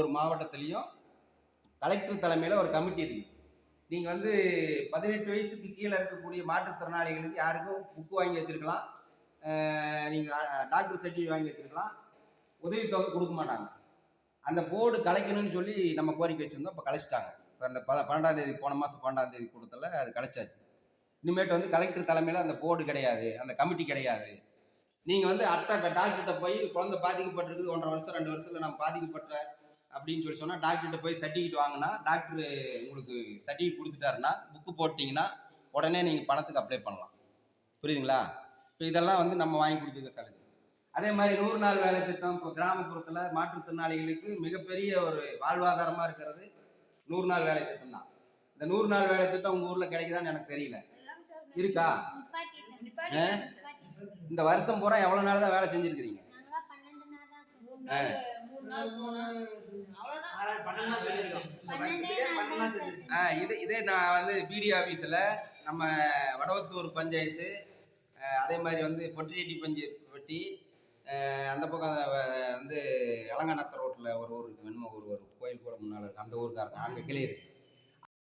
ஒரு மாவட்டத்திலையும் கலெக்டர் தலைமையில் ஒரு கமிட்டி இருக்குது. நீங்கள் வந்து 18 வயசுக்கு கீழே இருக்கக்கூடிய மாற்றுத்திறனாளிகளுக்கு யாருக்கும் புக்கு வாங்கி வச்சுருக்கலாம், நீங்கள் டாக்டர் சர்டிஃபிகேட் வாங்கி வச்சுருக்கலாம், உதவித்தொகை கொடுக்க மாட்டாங்க. அந்த போர்டு கலைக்கணும்னு சொல்லி நம்ம கோரிக்கை வச்சுருந்தோம். இப்போ கலைச்சிட்டாங்க. இப்போ அந்த 12ஆம் தேதி, போன மாதம் 12ஆம் தேதி கூட்டத்தில் அது கலைச்சாச்சு. இனிமேட்டு வந்து கலெக்டர் தலைமையில் அந்த போர்டு கிடையாது, அந்த கமிட்டி கிடையாது. நீங்கள் வந்து டாக்டர்கிட்ட போய் குழந்தை பாதிக்கப்பட்டிருக்குது 1.5 வருஷம் 2 வருஷத்தில் நான் பாதிக்கப்பட்ட அப்படின்னு சொல்லி சொன்னால் டாக்டர்கிட்ட போய் சர்டிஃபிகேட் வாங்கினா டாக்டர் உங்களுக்கு சர்டிஃபிகேட் கொடுத்துட்டாருன்னா புக்கு போட்டிங்கன்னா உடனே நீங்கள் பணத்துக்கு அப்ளை பண்ணலாம். புரியுதுங்களா? இப்போ இதெல்லாம் வந்து நம்ம வாங்கி கொடுத்துருக்க சலுகை. அதே மாதிரி 100 நாள் வேலை திட்டம் இப்போ கிராமப்புறத்தில் மாற்றுத்திறனாளிகளுக்கு மிகப்பெரிய ஒரு வாழ்வாதாரமாக இருக்கிறது 100 நாள் வேலை திட்டம் தான். இந்த 100 நாள் வேலை திட்டம் உங்கள் ஊரில் கிடைக்குதான்னு எனக்கு தெரியல. இருக்கா? இந்த வருஷம் பூரா எவ்வளோ நாள் தான் வேலை செஞ்சுருக்கிறீங்க? இதே நான் வந்து பிடி ஆஃபீஸில் நம்ம வடவத்தூர் பஞ்சாயத்து, அதே மாதிரி வந்து பொட்டிரெட்டி பஞ்சாயத்து, அந்த பக்கம் வந்து அலங்காநத்தர் ரோட்டில் ஒரு ஊர் இருக்கு, ஒரு கோயில் கூட முன்னால் இருக்கு, அந்த ஊருக்காரங்க அங்கே கிளை இருக்கு.